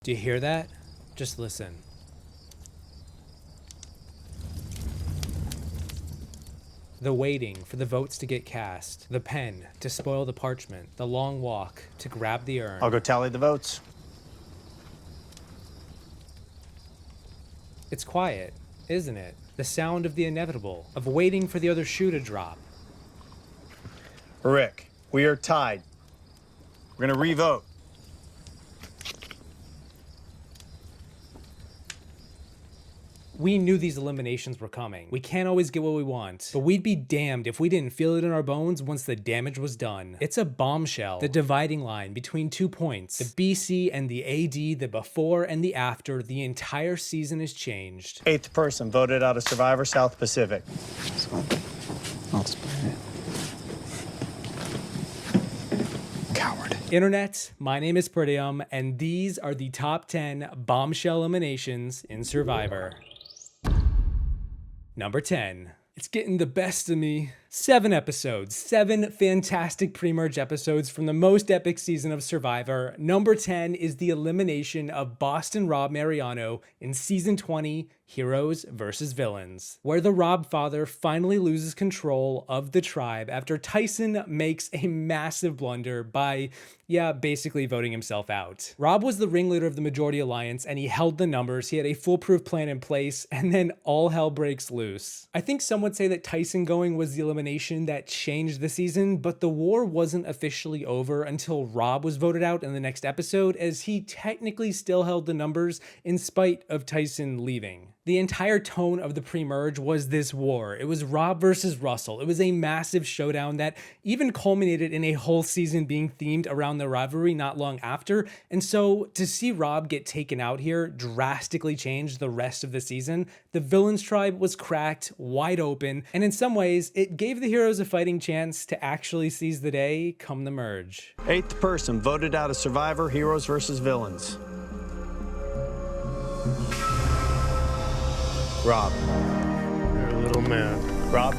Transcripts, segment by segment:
Do you hear that? Just listen. The waiting for the votes to get cast, the pen to spoil the parchment, the long walk to grab the urn. I'll go tally the votes. It's quiet, isn't it? The sound of the inevitable, of waiting for the other shoe to drop. Rick, we are tied. We're gonna re-vote. We knew these eliminations were coming. We can't always get what we want, but we'd be damned if we didn't feel it in our bones once the damage was done. It's a bombshell, the dividing line between 2 points. The BC and the AD, the before and the after, the entire season is changed. 8th person voted out of Survivor South Pacific. I'll explain it. Coward. Internet, my name is Peridiam, and these are the top 10 bombshell eliminations in Survivor. Number 10. It's getting the best of me. 7 episodes, 7 fantastic pre-merge episodes from the most epic season of Survivor. Number 10 is the elimination of Boston Rob Mariano in season 20, Heroes vs. Villains, where the Rob father finally loses control of the tribe after Tyson makes a massive blunder by, basically voting himself out. Rob was the ringleader of the Majority Alliance and he held the numbers, he had a foolproof plan in place, and then all hell breaks loose. I think some would say that Tyson going was the elimination that changed the season, but the war wasn't officially over until Rob was voted out in the next episode, as he technically still held the numbers in spite of Tyson leaving. The entire tone of the pre-merge was this war. It was Rob versus Russell. It was a massive showdown that even culminated in a whole season being themed around the rivalry not long after. And so to see Rob get taken out here drastically changed the rest of the season. The villains tribe was cracked wide open, and in some ways it gave the heroes a fighting chance to actually seize the day come the merge. 8th person voted out of Survivor Heroes vs. Villains. Rob. You're a little man. Rob,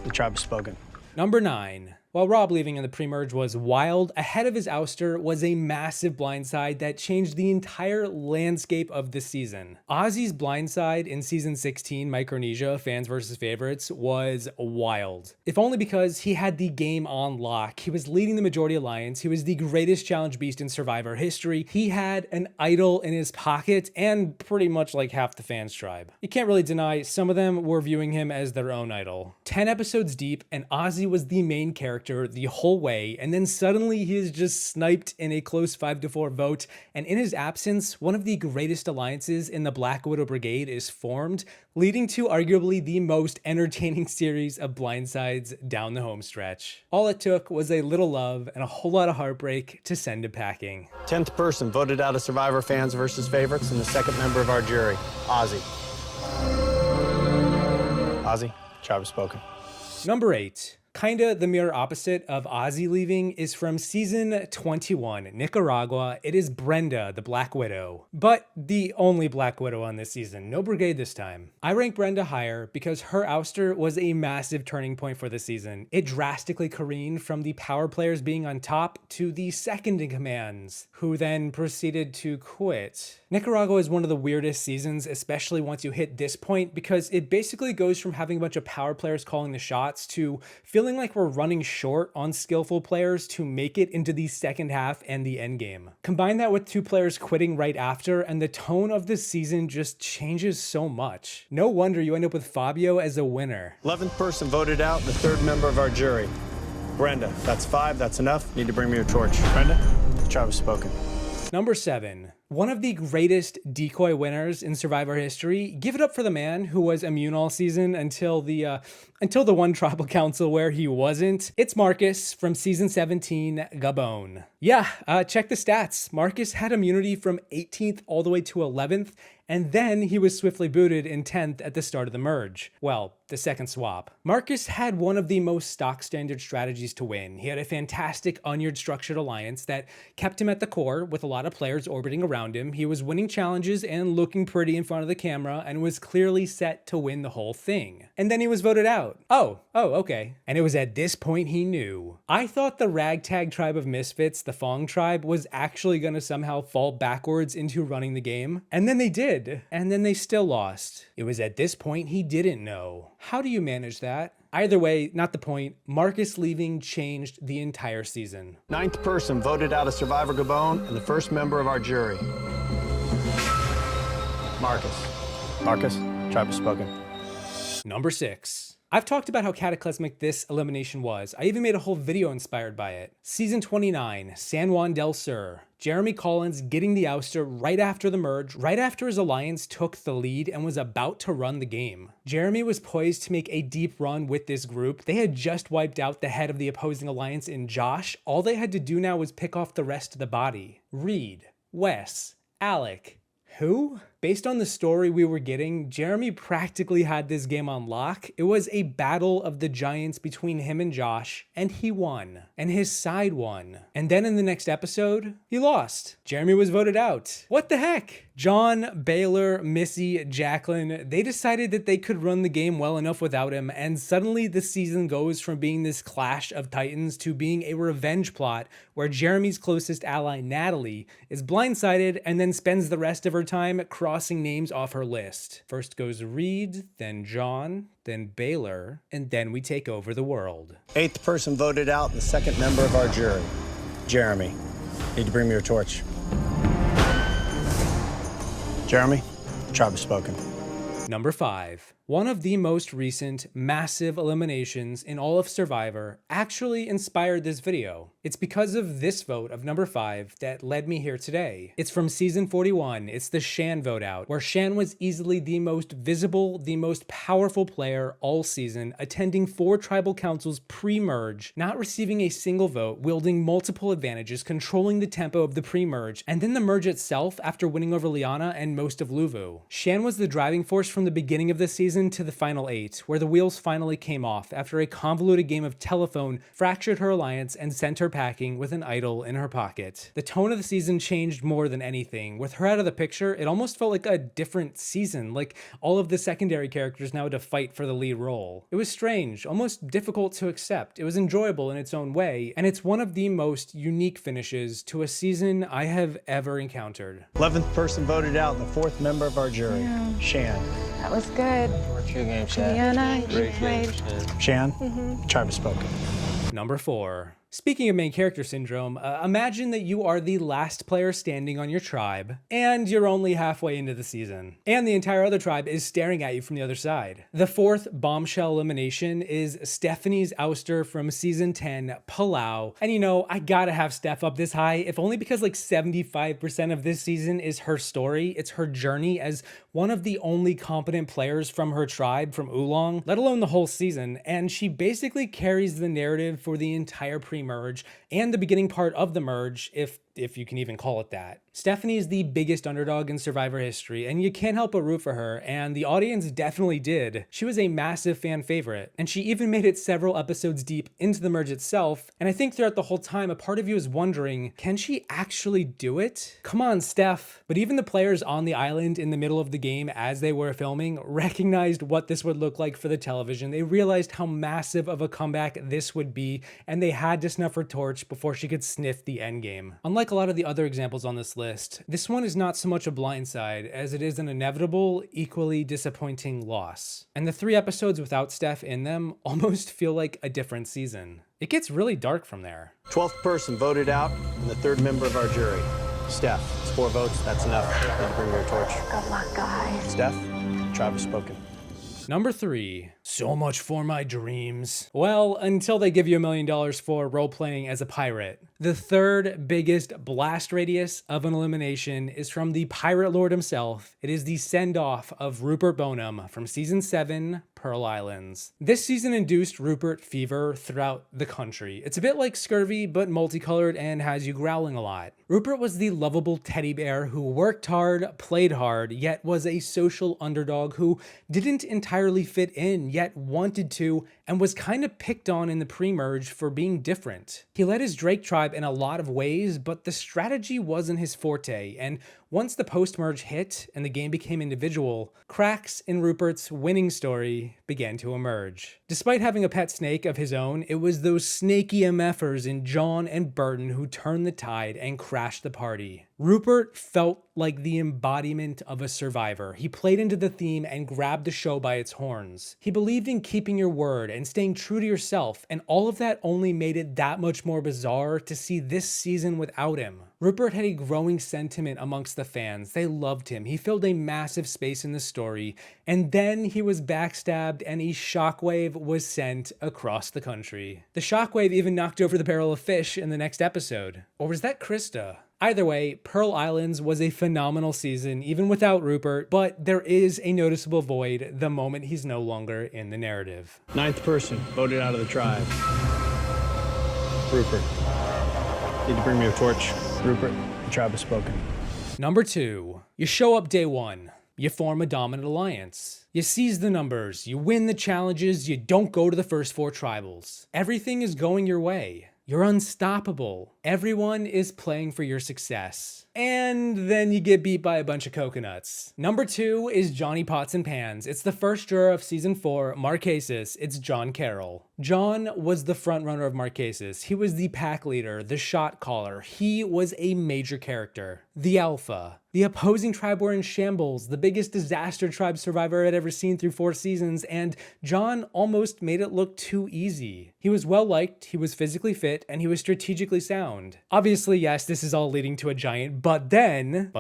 the tribe has spoken. Number 9. While Rob leaving in the pre-merge was wild, ahead of his ouster was a massive blindside that changed the entire landscape of the season. Ozzy's blindside in season 16, Micronesia, Fans vs. Favorites, was wild. If only because he had the game on lock. He was leading the Majority Alliance, he was the greatest challenge beast in Survivor history, he had an idol in his pocket, and pretty much like half the fans tribe. You can't really deny some of them were viewing him as their own idol. 10 episodes deep, and Ozzy was the main character the whole way, and then suddenly he is just sniped in a close 5-4 vote, and in his absence, one of the greatest alliances in the Black Widow Brigade is formed, leading to arguably the most entertaining series of blindsides down the home stretch. All it took was a little love and a whole lot of heartbreak to send it packing. 10th person voted out of Survivor Fans vs. Favorites, and the 2nd member of our jury, Ozzy. Ozzy, tribe has spoken. Number 8. Kinda the mirror opposite of Ozzy leaving is from season 21, Nicaragua. It is Brenda, the Black Widow. But the only Black Widow on this season, no brigade this time. I rank Brenda higher because her ouster was a massive turning point for the season. It drastically careened from the power players being on top to the second in commands, who then proceeded to quit. Nicaragua is one of the weirdest seasons, especially once you hit this point, because it basically goes from having a bunch of power players calling the shots to feeling like we're running short on skillful players to make it into the second half and the end game. Combine that with 2 players quitting right after, and the tone of this season just changes so much. No wonder you end up with Fabio as a winner. 11th person voted out, the 3rd member of our jury. Brenda, that's 5, that's enough. Need to bring me your torch. Brenda, the tribe has spoken. Number 7. One of the greatest decoy winners in Survivor history. Give it up for the man who was immune all season until the one tribal council where he wasn't. It's Marcus from season 17, Gabon. Check the stats. Marcus had immunity from 18th all the way to 11th, and then he was swiftly booted in 10th at the start of the merge. Well, the second swap. Marcus had one of the most stock standard strategies to win. He had a fantastic onion structured alliance that kept him at the core with a lot of players orbiting around around him. He was winning challenges and looking pretty in front of the camera and was clearly set to win the whole thing. And then he was voted out. Oh, okay. And it was at this point he knew. I thought the ragtag tribe of misfits, the Fong tribe, was actually gonna somehow fall backwards into running the game. And then they did. And then they still lost. It was at this point he didn't know. How do you manage that? Either way, not the point. Marcus leaving changed the entire season. 9th person voted out of Survivor Gabon and the first member of our jury. Marcus. Marcus, tribe has spoken. Number 6. I've talked about how cataclysmic this elimination was. I even made a whole video inspired by it. Season 29, San Juan del Sur. Jeremy Collins getting the ouster right after the merge, right after his alliance took the lead and was about to run the game. Jeremy was poised to make a deep run with this group. They had just wiped out the head of the opposing alliance in Josh. All they had to do now was pick off the rest of the body. Reed, Wes, Alec. Who? Based on the story we were getting, Jeremy practically had this game on lock. It was a battle of the giants between him and Josh, and he won. And his side won. And then in the next episode, he lost. Jeremy was voted out. What the heck? John, Baylor, Missy, Jacqueline, they decided that they could run the game well enough without him, and suddenly the season goes from being this clash of titans to being a revenge plot where Jeremy's closest ally, Natalie, is blindsided and then spends the rest of her time crossing names off her list. First goes Reed, then John, then Baylor, and then we take over the world. 8th person voted out and the second member of our jury. Jeremy, need to bring me your torch. Jeremy, the tribe has spoken. Number 5. One of the most recent massive eliminations in all of Survivor actually inspired this video. It's because of this vote of number 5 that led me here today. It's from season 41. It's the Shan vote out, where Shan was easily the most visible, the most powerful player all season, attending 4 tribal councils pre-merge, not receiving a single vote, wielding multiple advantages, controlling the tempo of the pre-merge, and then the merge itself after winning over Liana and most of Luvu. Shan was the driving force from the beginning of the season to the final 8, where the wheels finally came off after a convoluted game of telephone fractured her alliance and sent her packing with an idol in her pocket. The tone of the season changed more than anything. With her out of the picture, it almost felt like a different season, like all of the secondary characters now had to fight for the lead role. It was strange, almost difficult to accept. It was enjoyable in its own way, and it's one of the most unique finishes to a season I have ever encountered. 11th person voted out and the 4th member of our jury. Shan. That was good. Your game, Shan. Liana, you Great game, played. Shan. Shan, the tribe has spoken. Number 4. Speaking of main character syndrome, imagine that you are the last player standing on your tribe, and you're only halfway into the season, and the entire other tribe is staring at you from the other side. The 4th Bombshell elimination is Stephanie's ouster from season 10, Palau. And you know, I gotta have Steph up this high, if only because like 75% of this season is her story. It's her journey as one of the only competent players from her tribe, from Oolong, let alone the whole season, and she basically carries the narrative for the entire pre-merge and the beginning part of the merge, if you can even call it that. Stephanie is the biggest underdog in Survivor history, and you can't help but root for her, and the audience definitely did. She was a massive fan favorite, and she even made it several episodes deep into the merge itself, and I think throughout the whole time, a part of you is wondering, can she actually do it? Come on, Steph. But even the players on the island in the middle of the game as they were filming recognized what this would look like for the television. They realized how massive of a comeback this would be, and they had to snuff her torch before she could sniff the endgame. Unlike a lot of the other examples on this list, this one is not so much a blindside as it is an inevitable, equally disappointing loss. And the 3 episodes without Steph in them almost feel like a different season. It gets really dark from there. 12th person voted out and the 3rd member of our jury. Steph, it's 4 votes, that's enough. Need to bring me your torch. Good luck, guys. Steph, the tribe has spoken. Number 3. So much for my dreams. Well, until they give you $1 million for role-playing as a pirate. The 3rd biggest blast radius of an elimination is from the Pirate Lord himself. It is the send-off of Rupert Bonham from Season 7, Pearl Islands. This season induced Rupert fever throughout the country. It's a bit like scurvy, but multicolored and has you growling a lot. Rupert was the lovable teddy bear who worked hard, played hard, yet was a social underdog who didn't entirely fit in, yet wanted to, and was kind of picked on in the pre-merge for being different. He led his Drake tribe in a lot of ways, but the strategy wasn't his forte, and Once the post-merge hit and the game became individual, cracks in Rupert's winning story began to emerge. Despite having a pet snake of his own, it was those snaky MFers in John and Burton who turned the tide and crashed the party. Rupert felt like the embodiment of a survivor. He played into the theme and grabbed the show by its horns. He believed in keeping your word and staying true to yourself, and all of that only made it that much more bizarre to see this season without him. Rupert had a growing sentiment amongst the fans. They loved him. He filled a massive space in the story, and then he was backstabbed and a shockwave was sent across the country. The shockwave even knocked over the barrel of fish in the next episode. Or was that Krista? Either way, Pearl Islands was a phenomenal season, even without Rupert, but there is a noticeable void the moment he's no longer in the narrative. 9th person voted out of the tribe. Rupert. Need to bring me a torch. Rupert, the tribe has spoken. Number 2. You show up day 1. You form a dominant alliance. You seize the numbers, you win the challenges, you don't go to the first 4 tribals. Everything is going your way. You're unstoppable. Everyone is playing for your success. And then you get beat by a bunch of coconuts. Number 2 is Johnny Pots and Pans. It's the first juror of season 4, Marquesas. It's John Carroll. John was the frontrunner of Marquesas. He was the pack leader, the shot caller. He was a major character. The alpha. The opposing tribe were in shambles, the biggest disaster tribe survivor had ever seen through 4 seasons, and John almost made it look too easy. He was well liked, he was physically fit, and he was strategically sound. Obviously, yes, this is all leading to a giant but then,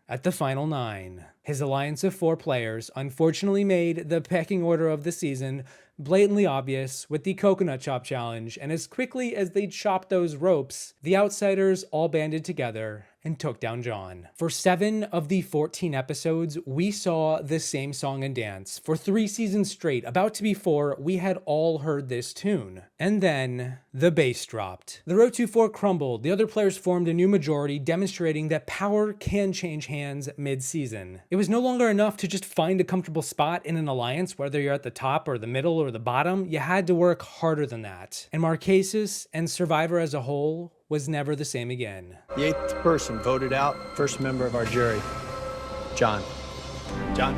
at the final 9, his alliance of 4 players unfortunately made the pecking order of the season blatantly obvious with the coconut chop challenge, and as quickly as they chopped those ropes, the outsiders all banded together and took down John. For 7 of the 14 episodes, we saw the same song and dance. For 3 seasons straight, about to be 4, we had all heard this tune. And then the bass dropped. The road to 4 crumbled. The other players formed a new majority, demonstrating that power can change hands mid-season. It was no longer enough to just find a comfortable spot in an alliance, whether you're at the top or the middle or the bottom. You had to work harder than that. And Marquesas and Survivor as a whole was never the same again. The 8th person voted out, first member of our jury, John. John,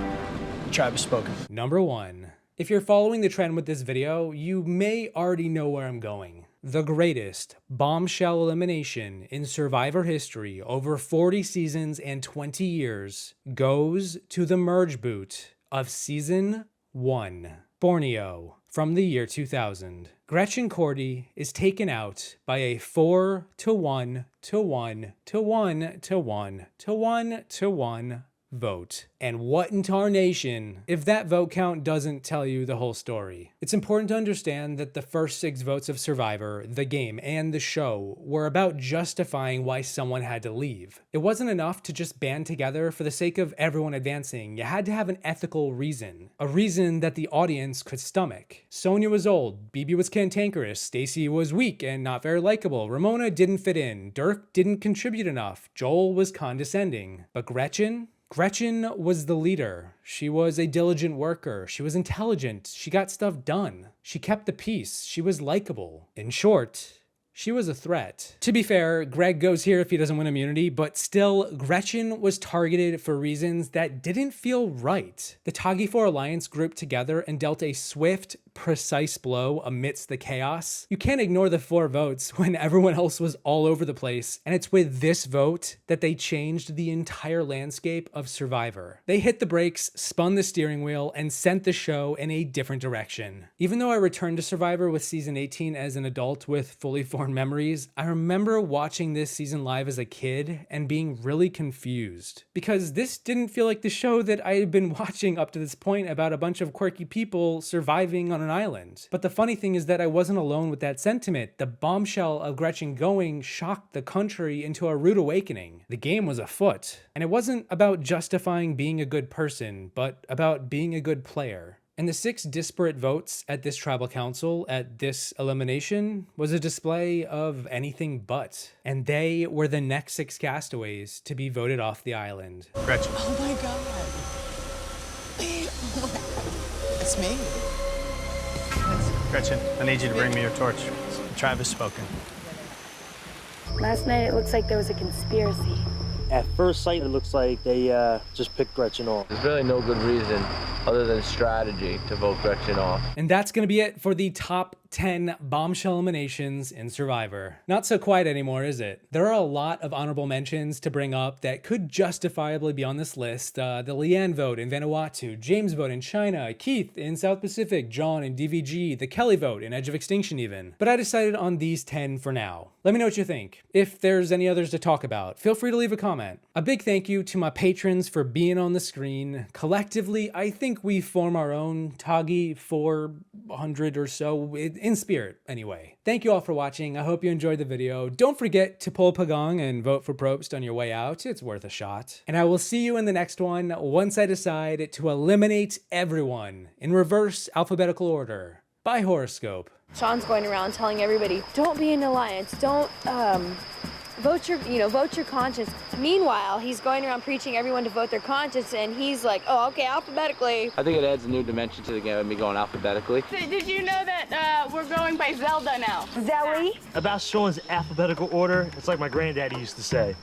the tribe has spoken. Number 1. If you're following the trend with this video, you may already know where I'm going. The greatest bombshell elimination in Survivor history over 40 seasons and 20 years goes to the merge boot of season 1, Borneo, from the year 2000. Gretchen Cordy is taken out by a 4-to-1-to-1-to-1-to-1-to-1-to-1 vote. And what in tarnation if that vote count doesn't tell you the whole story? It's important to understand that the first 6 votes of Survivor, the game, and the show were about justifying why someone had to leave. It wasn't enough to just band together for the sake of everyone advancing. You had to have an ethical reason, a reason that the audience could stomach. Sonia was old, BB was cantankerous, Stacy was weak and not very likable, Ramona didn't fit in, Dirk didn't contribute enough, Joel was condescending. But Gretchen was the leader. She was a diligent worker. She was intelligent. She got stuff done. She kept the peace. She was likable. In short, she was a threat. To be fair, Greg goes here if he doesn't win immunity, but still, Gretchen was targeted for reasons that didn't feel right. The Tagi 4 Alliance grouped together and dealt a swift, precise blow amidst the chaos. You can't ignore the 4 votes when everyone else was all over the place, and it's with this vote that they changed the entire landscape of Survivor. They hit the brakes, spun the steering wheel, and sent the show in a different direction. Even though I returned to Survivor with season 18 as an adult with fully formed memories, I remember watching this season live as a kid and being really confused, because this didn't feel like the show that I had been watching up to this point about a bunch of quirky people surviving on an island. But the funny thing is that I wasn't alone with that sentiment. The bombshell of Gretchen going shocked the country into a rude awakening. The game was afoot, and it wasn't about justifying being a good person, but about being a good player. And the 6 disparate votes at this tribal council at this elimination was a display of anything but. And they were the next 6 castaways to be voted off the island. Gretchen. Oh my God. It's me. Gretchen, I need you to bring me your torch. The tribe has spoken. Last night it looks like there was a conspiracy. At first sight, it looks like they just picked Gretchen off. There's really no good reason other than strategy to vote Gretchen off. And that's going to be it for the top 10 bombshell eliminations in Survivor. Not so quiet anymore, is it? There are a lot of honorable mentions to bring up that could justifiably be on this list. The Leanne vote in Vanuatu, James vote in China, Keith in South Pacific, John in DVG, the Kelly vote in Edge of Extinction even. But I decided on these 10 for now. Let me know what you think. If there's any others to talk about, feel free to leave a comment. A big thank you to my patrons for being on the screen. Collectively, I think we form our own Tagi 400 or so, in spirit anyway. Thank you all for watching. I hope you enjoyed the video. Don't forget to pull Pagong and vote for Probst on your way out. It's worth a shot. And I will see you in the next one once I decide to eliminate everyone in reverse alphabetical order by horoscope. Sean's going around telling everybody, don't be an alliance, don't vote your conscience. Meanwhile, he's going around preaching everyone to vote their conscience, and he's like, oh, okay, alphabetically. I think it adds a new dimension to the game of me going alphabetically. Did you know that we're going by Zelda now? Zoe? About Sean's alphabetical order, it's like my granddaddy used to say.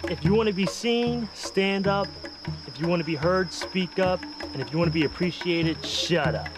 If you want to be seen, stand up. If you want to be heard, speak up. And if you want to be appreciated, shut up.